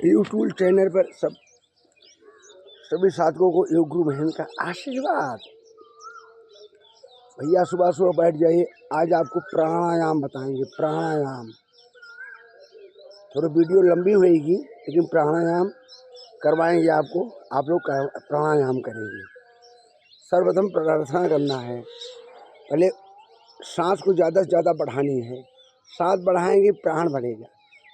YouTube channel पर सभी साथियों को योग गुरु बहन का आशीर्वाद। भैया सुबह सुबह बैठ जाइए, आज आपको प्राणायाम बताएंगे। प्राणायाम थोड़ी वीडियो लंबी होएगी लेकिन प्राणायाम करवाएंगे आपको। आप लोग प्राणायाम करेंगे। सर्वप्रथम प्रार्थना करना है, पहले सांस को ज़्यादा से ज़्यादा बढ़ानी है। सांस बढ़ाएंगे प्राण बढ़ेगा,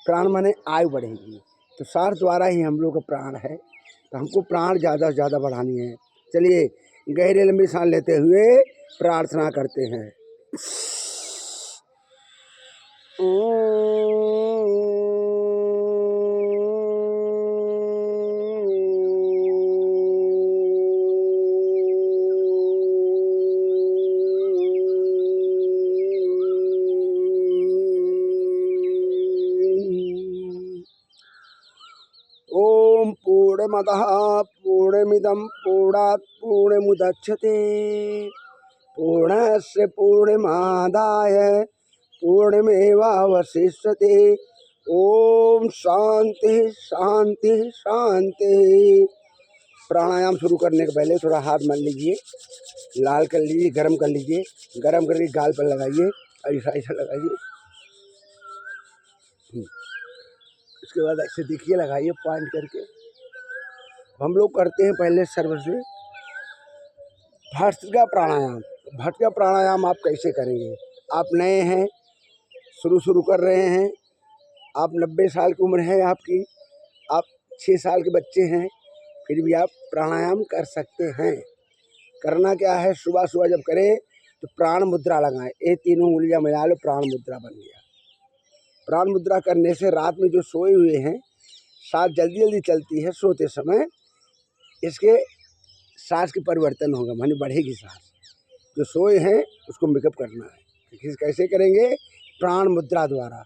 प्राण माने आयु बढ़ेगी। तो सांस द्वारा ही हम लोग का प्राण है, तो हमको प्राण ज़्यादा से ज़्यादा बढ़ानी है। चलिए गहरे लंबी सांस लेते हुए प्रार्थना करते हैं। ओम पूर्णमदः पूर्णमिदं पूर्णात् पूर्णमुदच्यते पूर्णस्य पूर्णमादाय पूर्णमेवावशिष्यते। ओम शांति शांति शांति। प्राणायाम शुरू करने के पहले थोड़ा हाथ मल लीजिए, लाल कर लीजिए, गरम कर लीजिए। गरम करके गाल पर लगाइए, ऐसा ऐसा लगाइए। उसके बाद ऐसे देखिए, लगाइए पॉइंट करके। हम लोग करते हैं पहले सर्व से भस्त्रिका प्राणायाम। भस्त्रिका प्राणायाम आप कैसे करेंगे? आप नए हैं, शुरू कर रहे हैं, आप 90 साल की उम्र है आपकी, आप 6 साल के बच्चे हैं, फिर भी आप प्राणायाम कर सकते हैं। करना क्या है, सुबह सुबह जब करें तो प्राण मुद्रा लगाएं। ये तीनों उंगलियां मिला लो, प्राण मुद्रा बन गया। प्राण मुद्रा करने से रात में जो सोए हुए हैं, सांस जल्दी जल्दी चलती है सोते समय, इसके सांस की परिवर्तन होगा, माने बढ़ेगी सांस। जो सोए हैं उसको मेकअप करना है। कैसे करेंगे? प्राण मुद्रा द्वारा,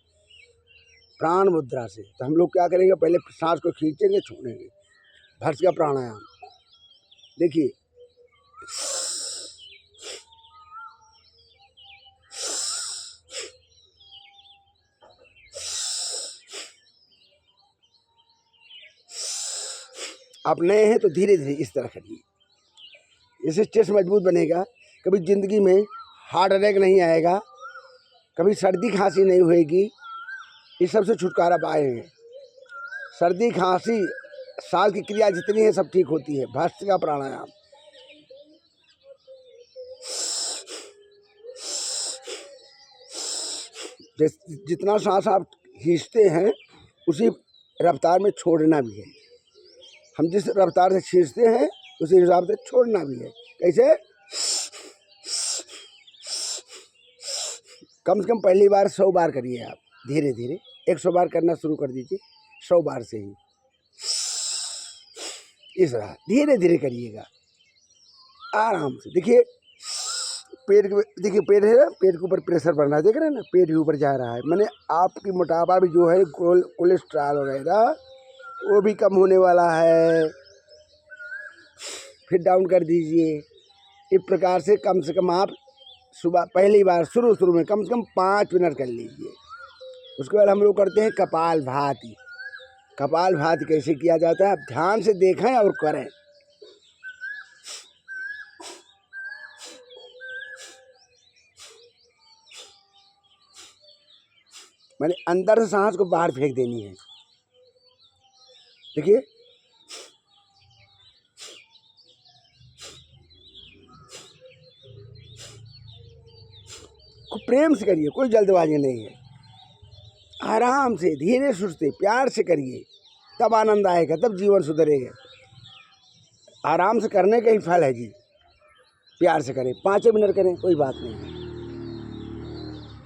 प्राण मुद्रा से। तो हम लोग क्या करेंगे, पहले सांस को खींचेंगे, छोड़ेंगे। भस्त्रिका प्राणायाम देखिए, आप नए हैं तो धीरे धीरे इस तरह करिए, इससे चेस्ट मजबूत बनेगा। कभी जिंदगी में हार्ट अटैक नहीं आएगा, कभी सर्दी खांसी नहीं होएगी। इस सब से छुटकारा पाएंगे। सर्दी खांसी सांस की क्रिया जितनी है सब ठीक होती है। भस्त्रिका प्राणायाम जितना सांस आप खींचते हैं उसी रफ्तार में छोड़ना भी है। हम जिस रफ्तार से खींचते हैं उसी हिसाब से छोड़ना भी है। कैसे? कम से कम पहली बार 100 बार करिए आप, धीरे धीरे 100 बार करना शुरू कर दीजिए। 100 बार से ही इस तरह धीरे धीरे करिएगा, आराम से। देखिए पेट है ना, पेट के ऊपर प्रेशर बढ़ रहा है, देख रहे हैं ना, पेट के ऊपर जा रहा है। मैंने आपकी मोटापा भी जो है, कोलेस्ट्रॉल वगैरह वो भी कम होने वाला है। फिर डाउन कर दीजिए। इस प्रकार से कम आप सुबह पहली बार शुरू में कम से कम 5 मिनट कर लीजिए। उसके बाद हम लोग करते हैं कपालभाति। कपालभाति कैसे किया जाता है, आप ध्यान से देखें और करें। मैंने अंदर से सांस को बाहर फेंक देनी है। देखिए, खूब प्रेम से करिए, कोई जल्दबाजी नहीं है। आराम से, धीरे सुस्ते, प्यार से करिए, तब आनंद आएगा, तब जीवन सुधरेगा। आराम से करने का ही फल है जी। प्यार से करें, 5 मिनट करें, कोई बात नहीं,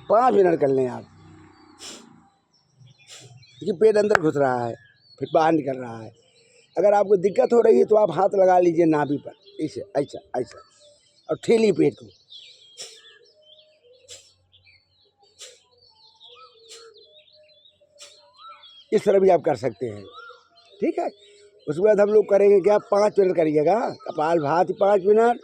5 मिनट कर लें आप। क्योंकि पेट अंदर घुस रहा है, फिर बाहर निकल रहा है। अगर आपको दिक्कत हो रही है तो आप हाथ लगा लीजिए नाभि पर, ऐसे ऐसा ऐसा, और ठेलिए पेट को। इस तरह भी आप कर सकते हैं, ठीक है। उसके बाद हम लोग करेंगे क्या, 5 मिनट करिएगा कपालभाति, 5 मिनट,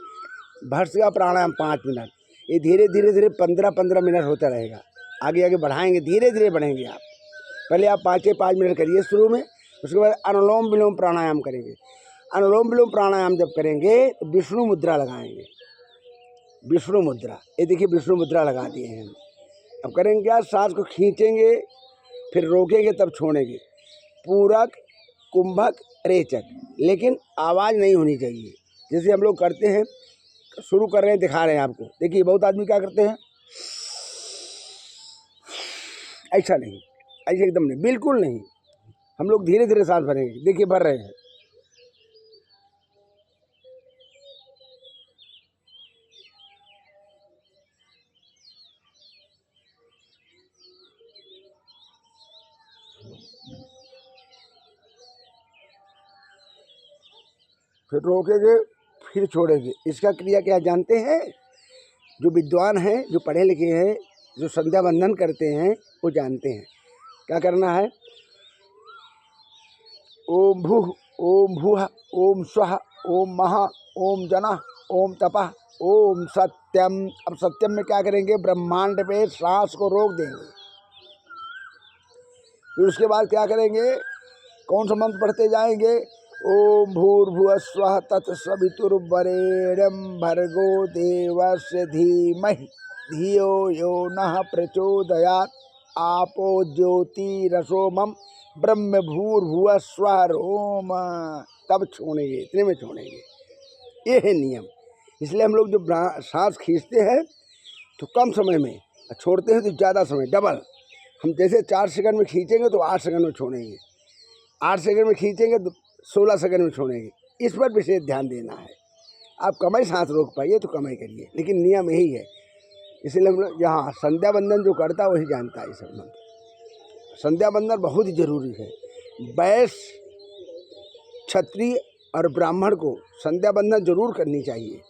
भस्त्रिका प्राणायाम 5 मिनट। ये धीरे धीरे 15-15 मिनट होता रहेगा। आगे आगे बढ़ाएंगे, धीरे धीरे बढ़ेंगे आप। पहले आप 5 मिनट करिए शुरू में, उसके बाद अनुलोम विलोम प्राणायाम करेंगे। अनुलोम विलोम प्राणायाम जब करेंगे तो विष्णु मुद्रा लगाएंगे। विष्णु मुद्रा, ये देखिए विष्णु मुद्रा लगा दिए हैं हम। अब करेंगे क्या, सांस को खींचेंगे, फिर रोकेंगे, तब छोड़ेंगे। पूरक, कुंभक, रेचक, लेकिन आवाज़ नहीं होनी चाहिए। जैसे हम लोग करते हैं, शुरू कर रहे हैं, दिखा रहे हैं आपको। देखिए बहुत आदमी क्या करते हैं, ऐसा नहीं, ऐसे एकदम नहीं, बिल्कुल नहीं। हम लोग धीरे धीरे सांस भरेंगे। देखिए भर रहे हैं। फिर रोकेंगे, फिर छोड़ेंगे। इसका क्रिया क्या जानते हैं? जो विद्वान हैं, जो पढ़े लिखे हैं, जो संध्या बंदन करते हैं, वो जानते हैं क्या करना है। ओम भूः, ओम भुवः, ओम स्वः, ओम महा, ओम जनः, ओम तपः, ओम सत्यम। अब सत्यम में क्या करेंगे, ब्रह्मांड पे सांस को रोक देंगे। फिर उसके बाद क्या करेंगे, कौन सा मंत्र पढ़ते जाएंगे, ओम भूर्भुवः स्वः तत्सवितुर्वरेण्यं भर्गो देवस्य धीमहि धियो यो नः प्रचोदयात् आपो ज्योतिरसोमं ब्रह्म भूर्भुवः स्वः रोम। तब छोड़ेंगे, इतने में छोड़ेंगे। ये है नियम। इसलिए हम लोग जब सांस खींचते हैं तो कम समय में, छोड़ते हैं तो ज़्यादा समय, डबल। हम जैसे 4 सेकंड में खींचेंगे तो 8 सेकंड में छोड़ेंगे, 8 सेकंड में खींचेंगे तो 16 सेकंड में छोड़ेंगे। इस पर विशेष ध्यान देना है। आप कम ही सांस रोक पाइए तो कम ही करिए, लेकिन नियम यही है। इसलिए हम लोग यहाँ संध्या बंदन जो करता है वही जानता है। सब मंत्र संध्या बंदन बहुत ही जरूरी है। वैश्य, क्षत्रिय और ब्राह्मण को संध्या बंदन जरूर करनी चाहिए।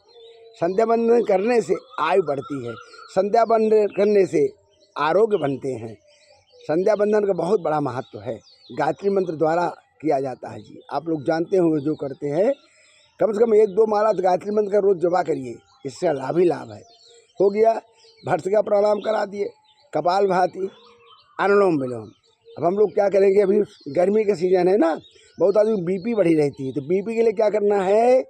संध्या बंदन करने से आयु बढ़ती है, संध्या बंदन करने से आरोग्य बनते हैं। संध्या बंदन का बहुत बड़ा महत्व है। गायत्री मंत्र द्वारा किया जाता है जी। आप लोग जानते होंगे जो करते हैं, कम से कम 1-2 माला तो गायत्री मंत्र का रोज जपा करिए, इससे लाभ ही लाभ है। हो गया, भर्त्सिका प्राणायाम करा दिए, कपालभाति, अनुलोम विलोम। अब हम लोग क्या करेंगे, अभी गर्मी का सीजन है ना, बहुत आदमी बीपी बढ़ी रहती है, तो बीपी के लिए क्या करना है,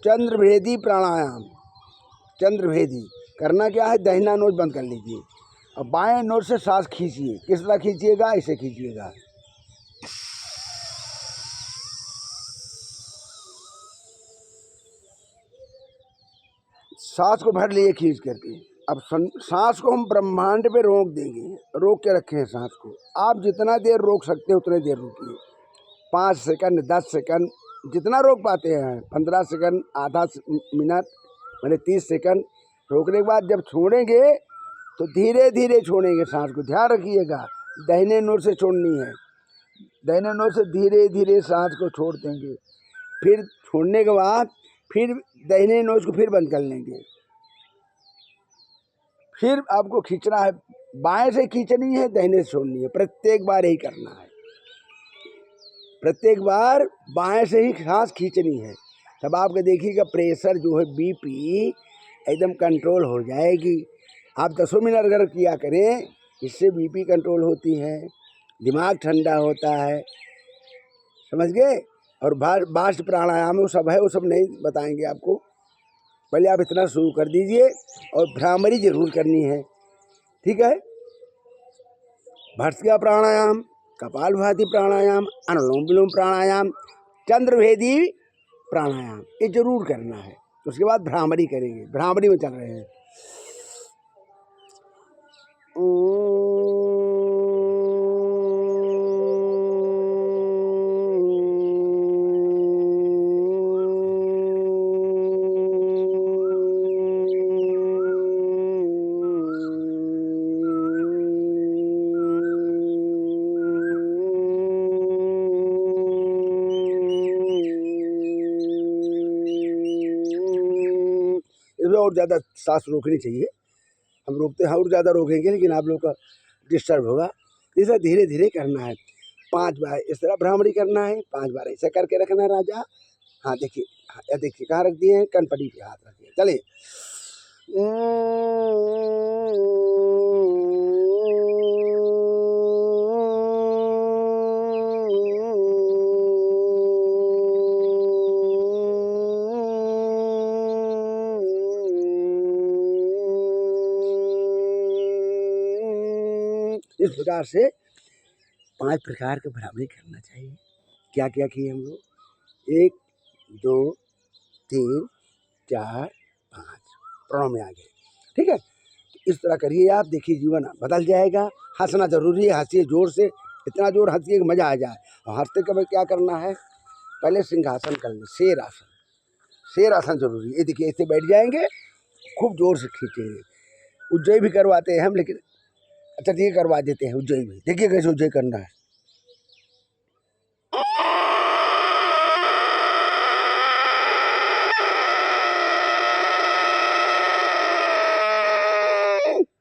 चंद्रभेदी प्राणायाम। चंद्रभेदी करना क्या है, दाहिना नोज बंद कर लीजिए और बाएं नोज से सांस खींचिए। किस तरह खींचिएगा, ऐसे खींचिएगा। सांस को भर लिए खींच करके। अब सांस को हम ब्रह्मांड पे रोक देंगे, रोक के रखे हैं सांस को। आप जितना देर रोक सकते हो उतने देर रोकिए, 5 सेकंड, 10 सेकंड, जितना रोक पाते हैं, 15 सेकंड, आधा मिनट, मैंने 30 सेकंड। रोकने के बाद जब छोड़ेंगे तो धीरे धीरे छोड़ेंगे सांस को। ध्यान रखिएगा, दाहिने नोज से छोड़नी है, दाहिने नोज से धीरे धीरे सांस को छोड़ देंगे। फिर छोड़ने के बाद फिर दाहिने नोज को फिर बंद कर लेंगे। फिर आपको खींचना है, बाएं से खींचनी है, दाहिने से छोड़नी है। प्रत्येक बार यही करना है, प्रत्येक बार बाएं से ही सांस खींचनी है। तब आपके देखिएगा प्रेशर जो है, बीपी एकदम कंट्रोल हो जाएगी। आप 10 मिनट अगर किया करें, इससे बीपी कंट्रोल होती है, दिमाग ठंडा होता है, समझ गए। और बाष्ट प्राणायाम वो सब है, वो सब नहीं बताएंगे आपको। पहले आप इतना शुरू कर दीजिए, और भ्रामरी जरूर करनी है, ठीक है। भर्त्सिका प्राणायाम, कपालभाति प्राणायाम, अनुलोम विलोम प्राणायाम, चंद्रभेदी प्राणायाम, ये जरूर करना है। उसके बाद भ्रामरी करेंगे, भ्रामरी में चल रहे हैं। और ज़्यादा सांस रोकनी चाहिए, हम रोकते हैं और ज़्यादा रोकेंगे लेकिन आप लोग का डिस्टर्ब होगा। इसे धीरे धीरे करना है। 5 बार इस तरह भ्रामरी करना है, 5 बार ऐसा करके रखना है राजा। हाँ देखिए, हाँ देखिए कहाँ रख दिए हैं, कनपटी पे हाथ रखिए। चलिए, इस प्रकार से 5 प्रकार के बराबरी करना चाहिए। क्या क्या किए हम लोग? 1 2 3 4 5 प्रणव में आ गए। ठीक है, इस तरह करिए आप, देखिए जीवन बदल जाएगा। हंसना जरूरी है, हंसिए जोर से, इतना जोर हंसिए कि मजा आ जाए। और हंसते कभी क्या करना है, पहले सिंहासन कर लें, शेर आसन। शेर आसन जरूरी है। ये देखिए, ऐसे बैठ जाएंगे, खूब जोर से खींचेंगे। उज्जय भी करवाते हैं हम, लेकिन अच्छा ये करवा देते हैं उज्जय भी। देखिए कैसे उज्जय करना है।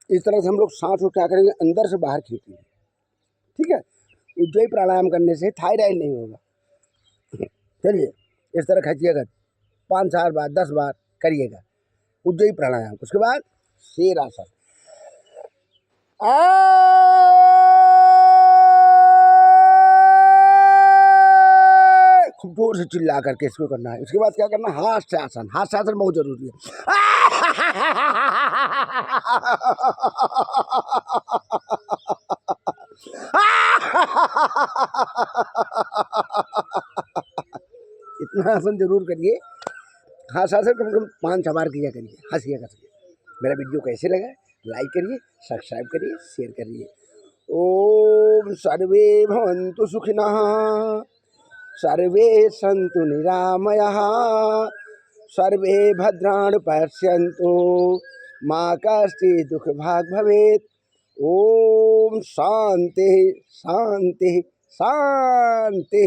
इस तरह से हम लोग सांस को क्या करेंगे, अंदर से बाहर खींचेंगे। ठीक है, उज्जयी प्राणायाम करने से थायराइड नहीं होगा। चलिए, इस तरह खींचिएगा 5 बार 10 बार करिएगा उज्जयी प्राणायाम। उसके बाद शेर आसन। खूब जोर से चिल्ला करके इसको करना है। उसके बाद क्या करना, हास्य आसन। हास्य आसन बहुत जरूरी है। इतना आसन जरूर करिए। हास्य आसन कम से कम 5-6 बार किया करिए, हंसिया करिए। मेरा वीडियो कैसे लगा, लाइक करिए, सब्सक्राइब करिए, शेयर करिए। ओम सर्वे भवन्तु सुखिनः, सर्वे सन्तु निरामयाः, सर्वे भद्राणि पश्यन्तु, मा कश्चित् दुःखभाग् भवेत्। ओम शांति शांति शांति।